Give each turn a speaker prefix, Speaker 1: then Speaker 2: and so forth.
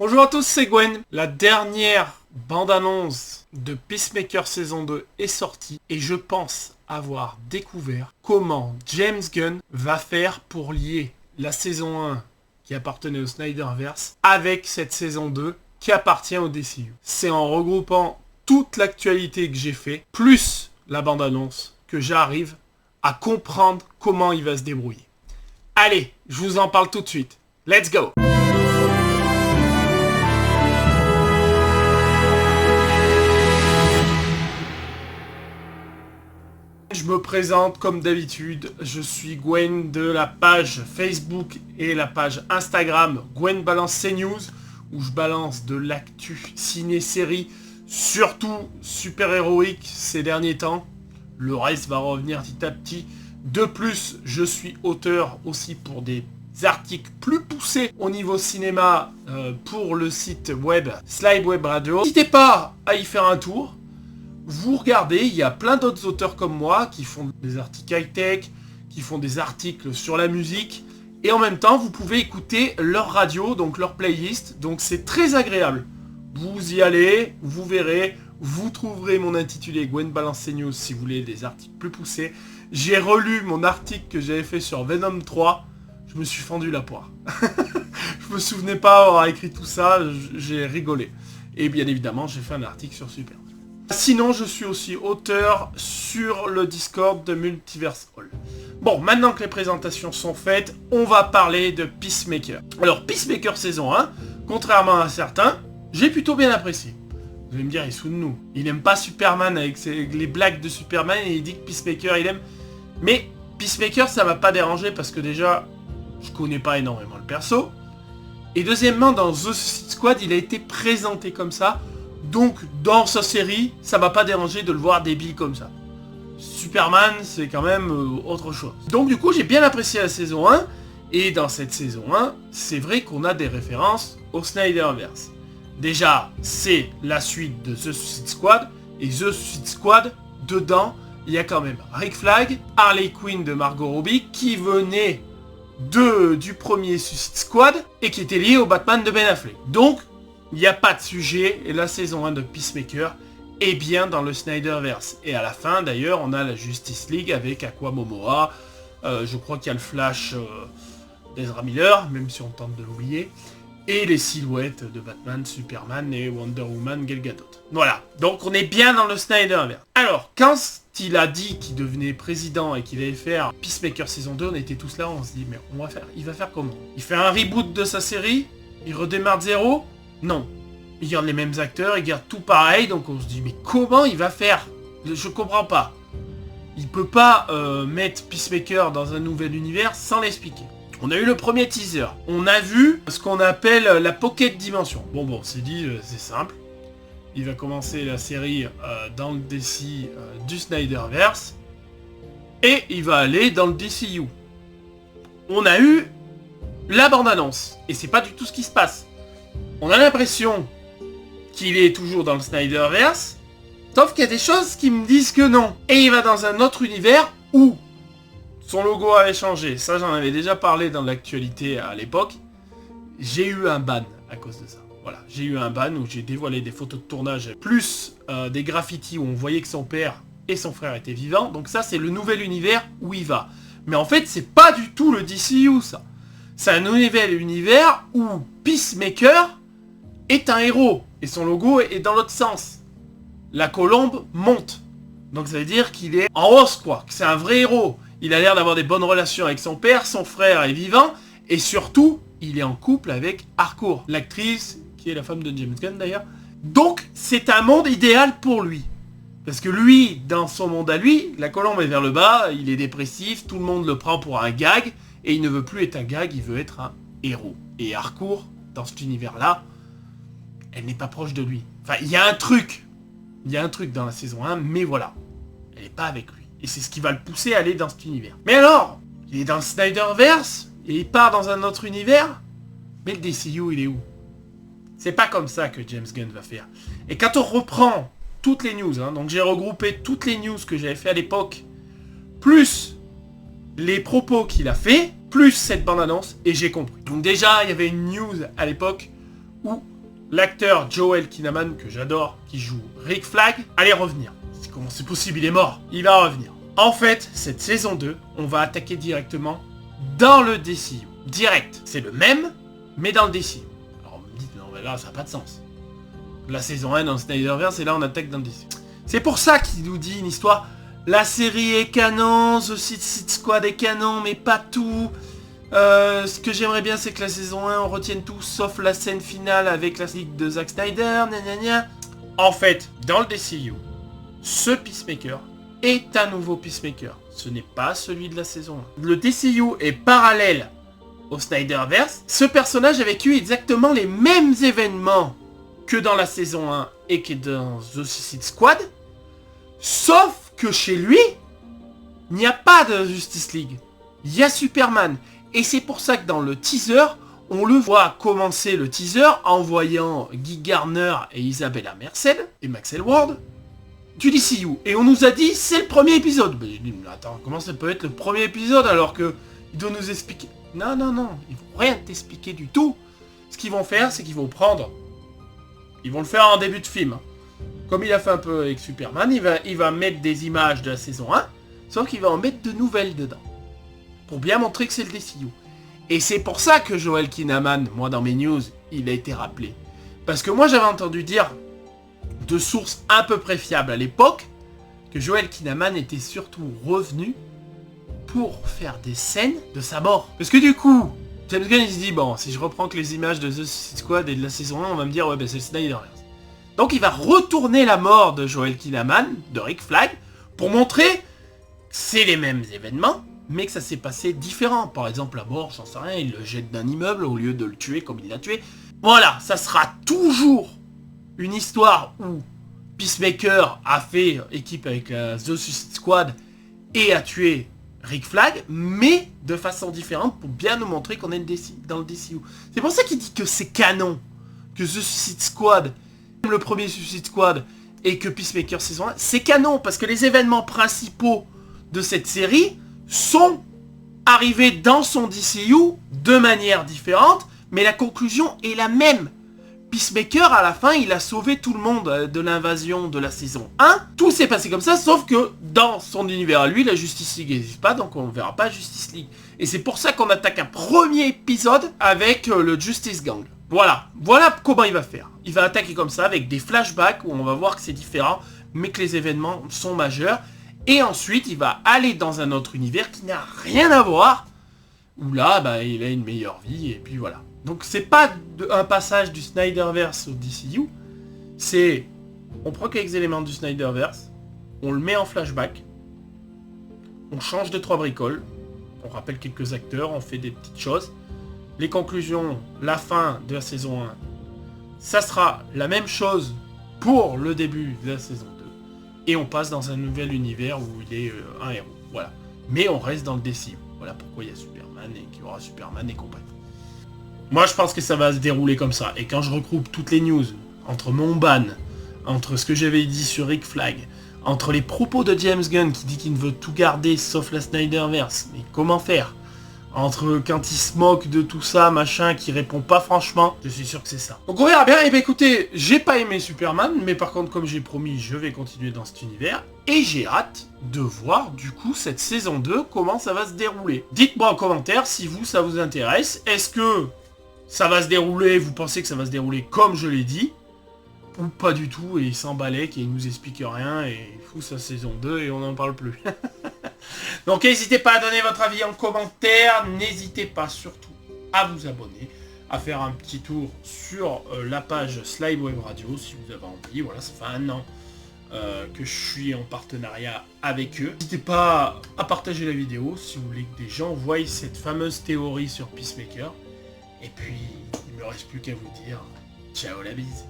Speaker 1: Bonjour à tous, c'est Gwen. La dernière bande-annonce de Peacemaker saison 2 est sortie et je pense avoir découvert comment James Gunn va faire pour lier la saison 1 qui appartenait au Snyderverse avec cette saison 2 qui appartient au DCU. C'est en regroupant toute l'actualité que j'ai fait, plus la bande-annonce, que j'arrive à comprendre comment il va se débrouiller. Allez, je vous en parle tout de suite. Let's go! Je me présente comme d'habitude, je suis Gwen de la page Facebook et la page Instagram Gwen Balance CNews où je balance de l'actu ciné-série, surtout super-héroïque ces derniers temps. Le reste va revenir petit à petit. De plus, je suis auteur aussi pour des articles plus poussés au niveau cinéma pour le site web Slide Web Radio. N'hésitez pas à y faire un tour. Vous regardez, il y a plein d'autres auteurs comme moi qui font des articles high-tech, qui font des articles sur la musique. Et en même temps, vous pouvez écouter leur radio, donc leur playlist. Donc c'est très agréable. Vous y allez, vous verrez, vous trouverez mon intitulé Gwen Balance News si vous voulez des articles plus poussés. J'ai relu mon article que j'avais fait sur Venom 3. Je me suis fendu la poire. Je me souvenais pas avoir écrit tout ça, j'ai rigolé. Et bien évidemment, j'ai fait un article sur Super. Sinon, je suis aussi auteur sur le Discord de Multiverse Hall. Bon, maintenant que les présentations sont faites, on va parler de Peacemaker. Alors, Peacemaker saison 1, contrairement à certains, j'ai plutôt bien apprécié. Vous allez me dire, il est sous de nous. Il aime pas Superman avec les blagues de Superman et il dit que Peacemaker, il aime. Mais Peacemaker, ça m'a pas dérangé parce que déjà, je connais pas énormément le perso. Et deuxièmement, dans The Suicide Squad, il a été présenté comme ça. Donc, dans sa série, ça m'a pas dérangé de le voir débile comme ça. Superman, c'est quand même autre chose. Donc, du coup, j'ai bien apprécié la saison 1. Et dans cette saison 1, c'est vrai qu'on a des références au Snyderverse. Déjà, c'est la suite de The Suicide Squad. Et The Suicide Squad, dedans, il y a quand même Rick Flag, Harley Quinn de Margot Robbie, qui venait du premier Suicide Squad et qui était lié au Batman de Ben Affleck. Donc, il n'y a pas de sujet, et la saison 1 de Peacemaker est bien dans le Snyderverse. Et à la fin, d'ailleurs, on a la Justice League avec Aqua Momoa, je crois qu'il y a le Flash d'Ezra Miller, même si on tente de l'oublier, et les silhouettes de Batman, Superman et Wonder Woman, Gal Gadot. Voilà, donc on est bien dans le Snyderverse. Alors, quand il a dit qu'il devenait président et qu'il allait faire Peacemaker saison 2, on était tous là, on se dit, mais il va faire comment? Il fait un reboot de sa série? Il redémarre de zéro? Non, il garde les mêmes acteurs, il garde tout pareil, donc on se dit mais comment il va faire? Je comprends pas. Il peut pas mettre Peacemaker dans un nouvel univers sans l'expliquer. On a eu le premier teaser, on a vu ce qu'on appelle la Pocket Dimension. Bon, c'est dit, c'est simple. Il va commencer la série dans le DC du Snyderverse et il va aller dans le DCU. On a eu la bande-annonce et c'est pas du tout ce qui se passe. On a l'impression qu'il est toujours dans le Snyderverse, sauf qu'il y a des choses qui me disent que non. Et il va dans un autre univers où son logo avait changé. Ça, j'en avais déjà parlé dans l'actualité à l'époque. J'ai eu un ban à cause de ça. Voilà, j'ai eu un ban où j'ai dévoilé des photos de tournage, plus des graffitis où on voyait que son père et son frère étaient vivants. Donc ça, c'est le nouvel univers où il va. Mais en fait, c'est pas du tout le DCU, ça. C'est un nouvel univers où Peacemaker est un héros et son logo est dans l'autre sens. La colombe monte. Donc ça veut dire qu'il est en hausse, quoi. Que c'est un vrai héros. Il a l'air d'avoir des bonnes relations avec son père, son frère est vivant et surtout, il est en couple avec Harcourt, l'actrice qui est la femme de James Gunn d'ailleurs. Donc c'est un monde idéal pour lui. Parce que lui, dans son monde à lui, la colombe est vers le bas, il est dépressif, tout le monde le prend pour un gag et il ne veut plus être un gag, il veut être un héros. Et Harcourt, dans cet univers-là, elle n'est pas proche de lui. Enfin, il y a un truc dans la saison 1, mais voilà. Elle n'est pas avec lui. Et c'est ce qui va le pousser à aller dans cet univers. Mais alors, il est dans le Snyderverse, et il part dans un autre univers, mais le DCU, il est où? C'est pas comme ça que James Gunn va faire. Et quand on reprend toutes les news, donc j'ai regroupé toutes les news que j'avais fait à l'époque, plus les propos qu'il a fait, plus cette bande-annonce, et j'ai compris. Donc déjà, il y avait une news à l'époque où l'acteur Joel Kinnaman, que j'adore, qui joue Rick Flag, allait revenir. Comment c'est possible, il est mort. Il va revenir. En fait, cette saison 2, on va attaquer directement dans le DCU. Direct. C'est le même, mais dans le DCU. Alors vous me dites, non mais là ça n'a pas de sens. La saison 1 dans le Snyderverse et là on attaque dans le DCU. C'est pour ça qu'il nous dit une histoire. La série est canon, The Suicide Squad est canon, mais pas tout. Ce que j'aimerais bien c'est que la saison 1 on retienne tout, sauf la scène finale avec la ligue de Zack Snyder, gna. En fait, dans le DCU, ce Peacemaker est un nouveau Peacemaker. Ce n'est pas celui de la saison 1. Le DCU est parallèle au Snyderverse. Ce personnage a vécu exactement les mêmes événements que dans la saison 1 et que dans The Suicide Squad. Sauf que chez lui, il n'y a pas de Justice League. Il y a Superman. Et c'est pour ça que dans le teaser, on le voit commencer le teaser en voyant Guy Gardner et Isabella Merced et Maxwell Ward du DCU. Et on nous a dit, c'est le premier épisode. Ben, j'ai dit, mais attends, comment ça peut être le premier épisode alors que il doit nous expliquer... Non, ils vont rien t'expliquer du tout. Ce qu'ils vont faire, c'est qu'ils vont prendre... Ils vont le faire en début de film. Comme il a fait un peu avec Superman, il va mettre des images de la saison 1, sauf qu'il va en mettre de nouvelles dedans. Pour bien montrer que c'est le DCU. Et c'est pour ça que Joel Kinnaman, moi dans mes news, il a été rappelé. Parce que moi j'avais entendu dire, de sources à peu près fiables à l'époque, que Joel Kinnaman était surtout revenu pour faire des scènes de sa mort. Parce que du coup, James Gunn il se dit, bon, si je reprends que les images de The Suicide Squad et de la saison 1, on va me dire, ouais ben c'est le Snyderverse. Donc il va retourner la mort de Joel Kinnaman, de Rick Flag, pour montrer que c'est les mêmes événements, mais que ça s'est passé différent. Par exemple, la mort, j'en sais rien, il le jette d'un immeuble au lieu de le tuer comme il l'a tué. Voilà, ça sera toujours une histoire où Peacemaker a fait équipe avec la The Suicide Squad et a tué Rick Flag, mais de façon différente pour bien nous montrer qu'on est dans le DCU. C'est pour ça qu'il dit que c'est canon, que The Suicide Squad, le premier Suicide Squad, et que Peacemaker saison 1, c'est canon, parce que les événements principaux de cette série sont arrivés dans son DCU de manière différente, mais la conclusion est la même. Peacemaker, à la fin, il a sauvé tout le monde de l'invasion de la saison 1. Tout s'est passé comme ça, sauf que dans son univers à lui, la Justice League n'existe pas, donc on ne verra pas Justice League. Et c'est pour ça qu'on attaque un premier épisode avec le Justice Gang. Voilà comment il va faire. Il va attaquer comme ça, avec des flashbacks, où on va voir que c'est différent, mais que les événements sont majeurs. Et ensuite, il va aller dans un autre univers qui n'a rien à voir, où là, bah, il a une meilleure vie, et puis voilà. Donc c'est pas un passage du Snyderverse au DCU, c'est... On prend quelques éléments du Snyderverse, on le met en flashback, on change 2-3 bricoles, on rappelle quelques acteurs, on fait des petites choses. Les conclusions, la fin de la saison 1, ça sera la même chose pour le début de la saison 2. Et on passe dans un nouvel univers où il est un héros. Voilà. Mais on reste dans le DCU. Voilà pourquoi il y a Superman et qu'il y aura Superman et compagnie. Moi je pense que ça va se dérouler comme ça. Et quand je regroupe toutes les news, entre mon ban, entre ce que j'avais dit sur Rick Flag, entre les propos de James Gunn qui dit qu'il ne veut tout garder sauf la Snyderverse, mais comment faire ? Entre quand il se moque de tout ça, machin, qui répond pas franchement, je suis sûr que c'est ça. Donc on verra bien. Et bien écoutez, j'ai pas aimé Superman, mais par contre comme j'ai promis, je vais continuer dans cet univers. Et j'ai hâte de voir du coup cette saison 2, comment ça va se dérouler. Dites-moi en commentaire si vous, ça vous intéresse. Est-ce que ça va se dérouler, vous pensez que ça va se dérouler comme je l'ai dit, ou pas du tout, et il s'emballait, qu'il nous explique rien, et il fout sa saison 2 et on n'en parle plus. Donc n'hésitez pas à donner votre avis en commentaire, n'hésitez pas surtout à vous abonner, à faire un petit tour sur la page Slime Web Radio si vous avez envie. Voilà, ça fait 1 an que je suis en partenariat avec eux. N'hésitez pas à partager la vidéo si vous voulez que des gens voient cette fameuse théorie sur Peacemaker. Et puis, il ne me reste plus qu'à vous dire ciao la bise.